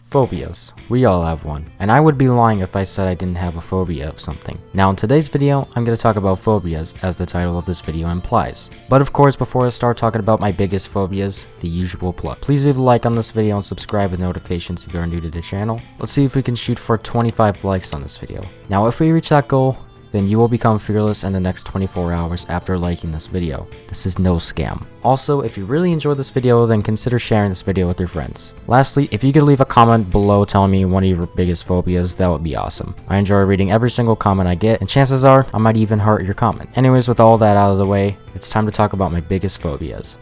Phobias. We all have one. And I would be lying if I said I didn't have a phobia of something. Now in today's video, I'm going to talk about phobias as the title of this video implies. But of course, before I start talking about my biggest phobias, the usual plug. Please leave a like on this video and subscribe with notifications if you are new to the channel. Let's see if we can shoot for 25 likes on this video. Now if we reach that goal, then you will become fearless in the next 24 hours after liking this video. This is no scam. Also, if you really enjoyed this video, then consider sharing this video with your friends. Lastly, if you could leave a comment below telling me one of your biggest phobias, that would be awesome. I enjoy reading every single comment I get, and chances are, I might even heart your comment. Anyways, with all that out of the way, it's time to talk about my biggest phobias.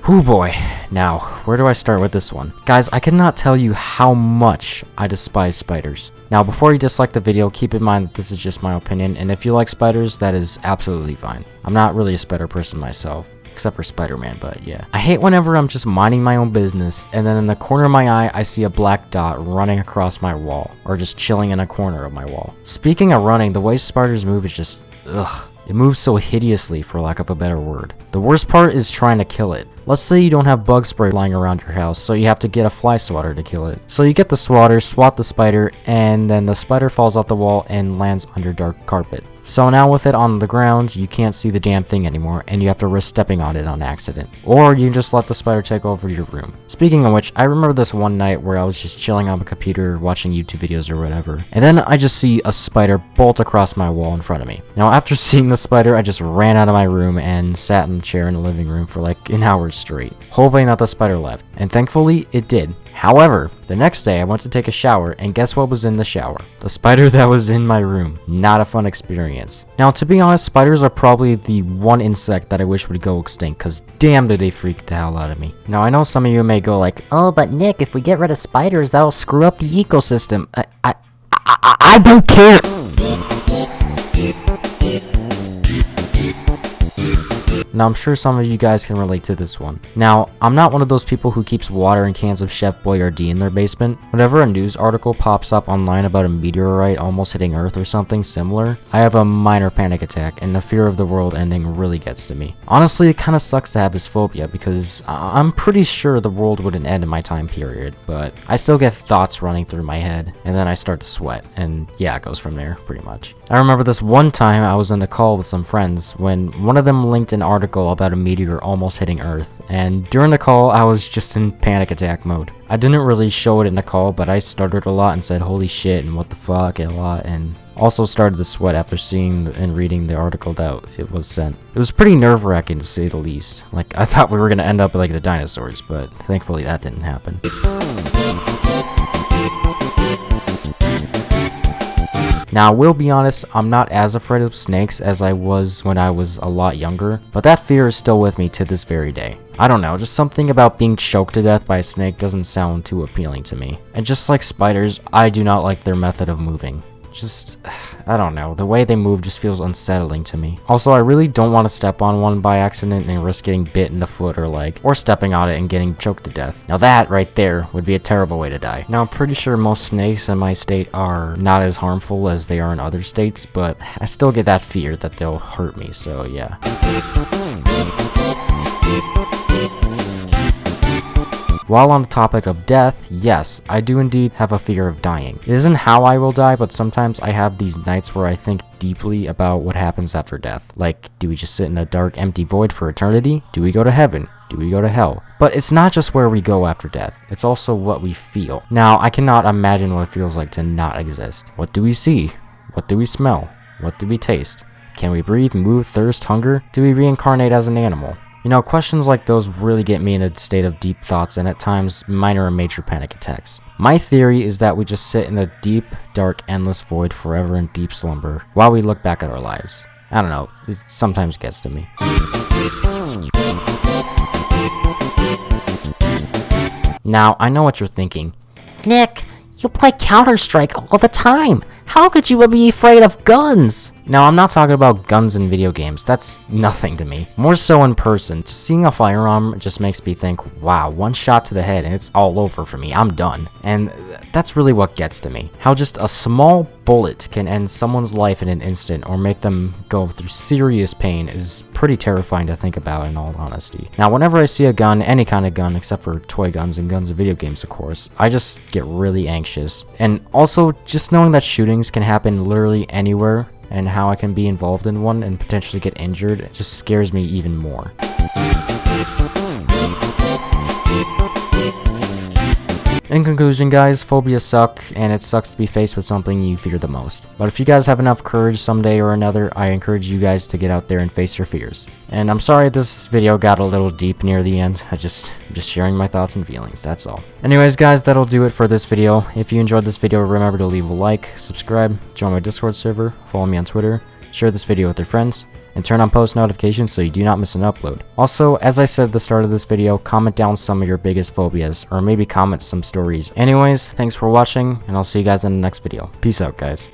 Whoo boy. Now, where do I start with this one? Guys, I cannot tell you how much I despise spiders. Now, before you dislike the video, keep in mind that this is just my opinion, and if you like spiders, that is absolutely fine. I'm not really a spider person myself, except for Spider-Man, but yeah. I hate whenever I'm just minding my own business, and then in the corner of my eye, I see a black dot running across my wall, or just chilling in a corner of my wall. Speaking of running, the way spiders move is just, ugh. It moves so hideously, for lack of a better word. The worst part is trying to kill it. Let's say you don't have bug spray lying around your house, so you have to get a fly swatter to kill it. So you get the swatter, swat the spider, and then the spider falls off the wall and lands under dark carpet. So now with it on the ground, you can't see the damn thing anymore, and you have to risk stepping on it on accident. Or you can just let the spider take over your room. Speaking of which, I remember this one night where I was just chilling on my computer, watching YouTube videos or whatever, and then I just see a spider bolt across my wall in front of me. Now after seeing the spider, I just ran out of my room and sat in the chair in the living room for like an hour straight, hoping that the spider left, and thankfully it did. However, the next day I went to take a shower, and guess what was in the shower? The spider that was in my room. Not a fun experience. Now, to be honest, spiders are probably the one insect that I wish would go extinct, cause damn do they freak the hell out of me. Now, I know some of you may go like, oh, but Nick, if we get rid of spiders, that'll screw up the ecosystem. I don't care! Now, I'm sure some of you guys can relate to this one. Now, I'm not one of those people who keeps water and cans of Chef Boyardee in their basement. Whenever a news article pops up online about a meteorite almost hitting Earth or something similar, I have a minor panic attack, and the fear of the world ending really gets to me. Honestly, it kinda sucks to have this phobia, because I'm pretty sure the world wouldn't end in my time period, but I still get thoughts running through my head, and then I start to sweat, and yeah, it goes from there, pretty much. I remember this one time I was in a call with some friends when one of them linked an article about a meteor almost hitting Earth, and during the call I was just in panic attack mode. I didn't really show it in the call, but I stuttered a lot and said holy shit and what the fuck a lot, and also started to sweat after seeing and reading the article that it was sent. It was pretty nerve-wracking to say the least. Like, I thought we were gonna end up like the dinosaurs, but thankfully that didn't happen. Now, I will be honest, I'm not as afraid of snakes as I was when I was a lot younger, but that fear is still with me to this very day. I don't know, just something about being choked to death by a snake doesn't sound too appealing to me. And just like spiders, I do not like their method of moving. Just, I don't know, the way they move just feels unsettling to me. Also, I really don't want to step on one by accident and risk getting bit in the foot or leg, or stepping on it and getting choked to death. Now that right there would be a terrible way to die. Now I'm pretty sure most snakes in my state are not as harmful as they are in other states, but I still get that fear that they'll hurt me, so yeah. While on the topic of death, yes, I do indeed have a fear of dying. It isn't how I will die, but sometimes I have these nights where I think deeply about what happens after death. Like, do we just sit in a dark, empty void for eternity? Do we go to heaven? Do we go to hell? But it's not just where we go after death, it's also what we feel. Now, I cannot imagine what it feels like to not exist. What do we see? What do we smell? What do we taste? Can we breathe, move, thirst, hunger? Do we reincarnate as an animal? You know, questions like those really get me in a state of deep thoughts and at times minor and major panic attacks. My theory is that we just sit in a deep, dark, endless void forever in deep slumber while we look back at our lives. I don't know, it sometimes gets to me. Now, I know what you're thinking. Nick, you play Counter-Strike all the time. How could you be afraid of guns? Now, I'm not talking about guns in video games. That's nothing to me. More so in person. Just seeing a firearm just makes me think, wow, one shot to the head and it's all over for me. I'm done. And that's really what gets to me. How just a small bullet can end someone's life in an instant or make them go through serious pain is pretty terrifying to think about, in all honesty. Now, whenever I see a gun, any kind of gun except for toy guns and guns in video games, of course, I just get really anxious. And also, just knowing that shootings can happen literally anywhere and how I can be involved in one and potentially get injured, it just scares me even more. In conclusion, guys, phobias suck, and it sucks to be faced with something you fear the most. But if you guys have enough courage someday or another, I encourage you guys to get out there and face your fears. And I'm sorry this video got a little deep near the end. I'm just sharing my thoughts and feelings, that's all. Anyways, guys, that'll do it for this video. If you enjoyed this video, remember to leave a like, subscribe, join my Discord server, follow me on Twitter, share this video with your friends, and turn on post notifications so you do not miss an upload. Also, as I said at the start of this video, comment down some of your biggest phobias, or maybe comment some stories. Anyways, thanks for watching, and I'll see you guys in the next video. Peace out, guys.